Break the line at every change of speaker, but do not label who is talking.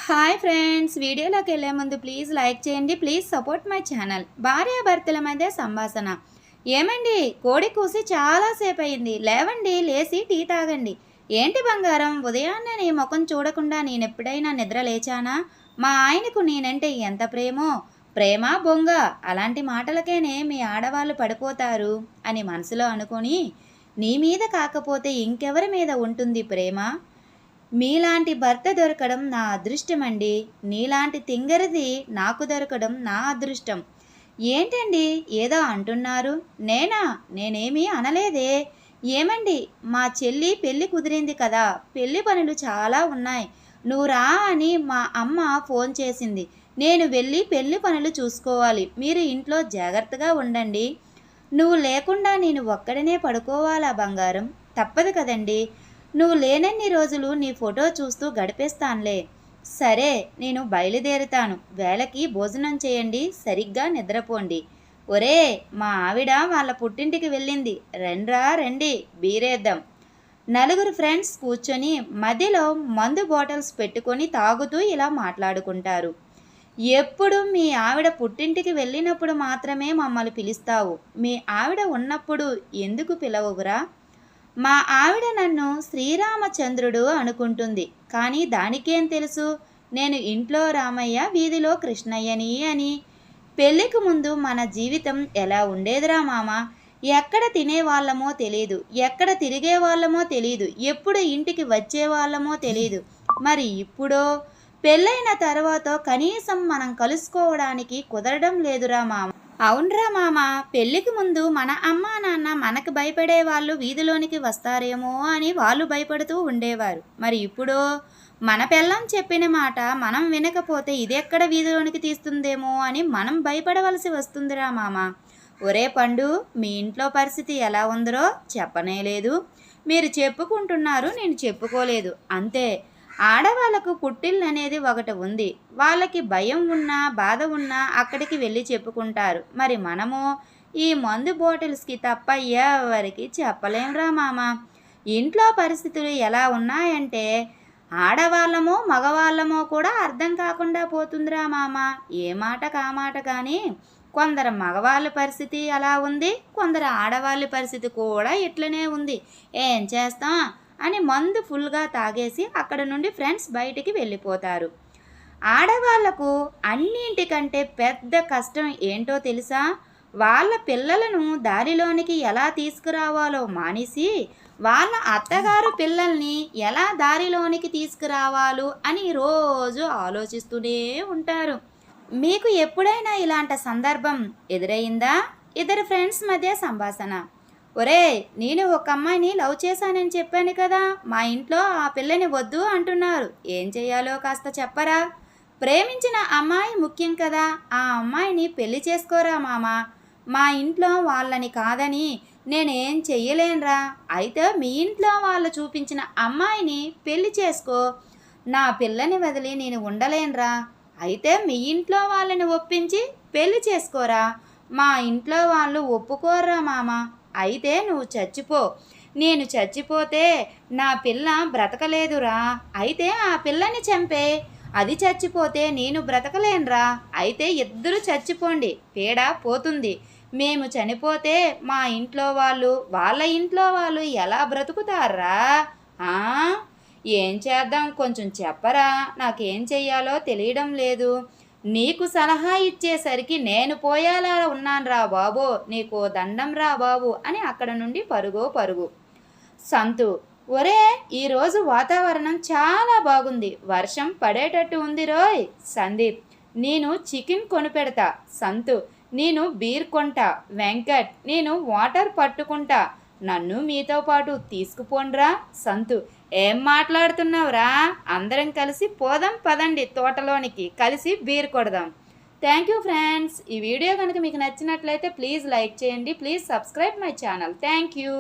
Hi friends, వీడియోలోకి వెళ్ళే ముందు ప్లీజ్ లైక్ చేయండి. Please support my channel. భార్యాభర్తల మధ్య సంభాషణ. ఏమండి, కోడి కూసి చాలాసేపు అయింది, లేవండి, లేచి టీ తాగండి. ఏంటి బంగారం, ఉదయాన్నే నీ ముఖం చూడకుండా నేనెప్పుడైనా నిద్ర లేచానా? మా ఆయనకు నేనంటే ఎంత ప్రేమో, ప్రేమ బొంగ, అలాంటి మాటలకేనే మీ ఆడవాళ్ళు పడిపోతారు అని మనసులో అనుకొని, నీ మీద కాకపోతే ఇంకెవరి మీద ఉంటుంది ప్రేమ? మీలాంటి భర్త దొరకడం నా అదృష్టమండి. నీలాంటి తింగరిది నాకు దొరకడం నా అదృష్టం. ఏంటండి ఏదో అంటున్నారు? నేనేమీ అనలేదే. ఏమండి, మా చెల్లి పెళ్ళి కుదిరింది కదా, పెళ్ళి పనులు చాలా ఉన్నాయి, నువ్వు రా అని మా అమ్మ ఫోన్ చేసింది. నేను వెళ్ళి పెళ్ళి పనులు చూసుకోవాలి, మీరు ఇంట్లో జాగ్రత్తగా ఉండండి. నువ్వు లేకుండా నేను ఒక్కడనే పడుకోవాలా బంగారం? తప్పదు కదండి. నువ్వు లేనన్ని రోజులు నీ ఫోటో చూస్తూ గడిపేస్తానులే. సరే, నేను బయలుదేరుతాను. వేళకి భోజనం చేయండి, సరిగ్గా నిద్రపోండి. ఒరే, మా ఆవిడ వాళ్ళ పుట్టింటికి వెళ్ళింది, రండి బీరేద్దాం. నలుగురు ఫ్రెండ్స్ కూర్చొని మధ్యలో మందు బాటిల్స్ పెట్టుకొని తాగుతూ ఇలా మాట్లాడుకుంటారు. ఎప్పుడు మీ ఆవిడ పుట్టింటికి వెళ్ళినప్పుడు మాత్రమే మమ్మల్ని పిలుస్తావు, మీ ఆవిడ ఉన్నప్పుడు ఎందుకు పిలవవురా? మా ఆవిడ నన్ను శ్రీరామచంద్రుడు అనుకుంటుంది, కానీ దానికేం తెలుసు నేను ఇంట్లో రామయ్య వీధిలో కృష్ణయ్యని అని. పెళ్ళికి ముందు మన జీవితం ఎలా ఉండేదిరా మామ? ఎక్కడ తినేవాళ్ళమో తెలీదు, ఎక్కడ తిరిగే వాళ్ళమో తెలీదు, ఎప్పుడు ఇంటికి వచ్చేవాళ్ళమో తెలీదు. మరి ఇప్పుడు పెళ్ళైన తర్వాత కనీసం మనం కలుసుకోవడానికి కుదరడం లేదురా మామ. అవునరా మామ, పెళ్ళికి ముందు మన అమ్మ నాన్న మనకు భయపడే వాళ్ళు వీధిలోనికి వస్తారేమో అని వాళ్ళు భయపడుతూ ఉండేవారు. మరి ఇప్పుడు మన పెళ్ళం చెప్పిన మాట మనం వినకపోతే ఇదెక్కడ వీధిలోనికి తీస్తుందేమో అని మనం భయపడవలసి వస్తుందిరా మామ. ఒరే పండు, మీ ఇంట్లో పరిస్థితి ఎలా ఉందరో చెప్పనే లేదు. మీరు చెప్పుకుంటున్నారు, నేను చెప్పుకోలేదు, అంతే. ఆడవాళ్ళకు పుట్టిల్లు అనేది ఒకటి ఉంది. వాళ్ళకి భయం ఉన్నా బాధ ఉన్నా అక్కడికి వెళ్ళి చెప్పుకుంటారు. మరి మనము ఈ మందు బాటిల్స్కి తప్ప ఎవరికి చెప్పలేంరా మామ. ఇంట్లో పరిస్థితులు ఎలా ఉన్నాయంటే ఆడవాళ్ళమో మగవాళ్ళమో కూడా అర్థం కాకుండా పోతుందిరా మామ. ఏ మాట కామాట కానీ కొందరు మగవాళ్ళ పరిస్థితి అలా ఉంది, కొందరు ఆడవాళ్ళ పరిస్థితి కూడా ఇట్లనే ఉంది. ఏం చేస్తాం అని మందు ఫుల్గా తాగేసి అక్కడ నుండి ఫ్రెండ్స్ బయటికి వెళ్ళిపోతారు. ఆడవాళ్లకు అన్నింటికంటే పెద్ద కష్టం ఏంటో తెలుసా? వాళ్ళ పిల్లలను దారిలోనికి ఎలా తీసుకురావాలో మానేసి వాళ్ళ అత్తగారు పిల్లల్ని ఎలా దారిలోనికి తీసుకురావాలో అని రోజు ఆలోచిస్తూనే ఉంటారు. మీకు ఎప్పుడైనా ఇలాంటి సందర్భం ఎదురైందా? ఇద్దరు ఫ్రెండ్స్ మధ్య సంభాషణ. ఒరే, నేను ఒక అమ్మాయిని లవ్ చేశానని చెప్పాను కదా, మా ఇంట్లో ఆ పిల్లని వద్దు అంటున్నారు, ఏం చెయ్యాలో కాస్త చెప్పరా? ప్రేమించిన అమ్మాయి ముఖ్యం కదా, ఆ అమ్మాయిని పెళ్లి చేసుకోరా మామ. మా ఇంట్లో వాళ్ళని కాదని నేనేం చెయ్యలేనురా. అయితే మీ ఇంట్లో వాళ్ళు చూపించిన అమ్మాయిని పెళ్లి చేసుకో. నా పిల్లని వదిలి నేను ఉండలేనురా. అయితే మీ ఇంట్లో వాళ్ళని ఒప్పించి పెళ్లి చేసుకోరా. మా ఇంట్లో వాళ్ళు ఒప్పుకోర్రా మామ. అయితే నువ్వు చచ్చిపో. నేను చచ్చిపోతే నా పిల్ల బ్రతకలేదురా. అయితే ఆ పిల్లని చంపే. అది చచ్చిపోతే నేను బ్రతకలేనురా. అయితే ఇద్దరు చచ్చిపోండి, పీడ పోతుంది. మేము చనిపోతే మా ఇంట్లో వాళ్ళు వాళ్ళ ఇంట్లో వాళ్ళు ఎలా బ్రతుకుతారా? ఏం చేద్దాం, కొంచెం చెప్పరా, నాకేం చెయ్యాలో తెలియడం లేదు. నీకు సలహా ఇచ్చేసరికి నేను పోయేలా ఉన్నాను రా బాబు, నీకు దండం రా బాబు అని అక్కడ నుండి పరుగు. సంతు, ఒరే, ఈరోజు వాతావరణం చాలా బాగుంది, వర్షం పడేటట్టు ఉంది రోయ్. సందీప్, నేను చికెన్ కొనిపెడతా. సంతు, నేను బీర్ కొంటా. వెంకట్, నేను వాటర్ పట్టుకుంటా. నన్ను మీతో పాటు తీసుకుపోండ్రా. సంతు, ఏం మాట్లాడుతున్నావురా? అందరం కలిసి పోదాం పదండి తోటలోనికి, కలిసి బీర్ కొడదాం. Thank you friends. ఈ వీడియో కనుక మీకు నచ్చినట్లయితే ప్లీజ్ లైక్ చేయండి. Please subscribe my channel. Thank you.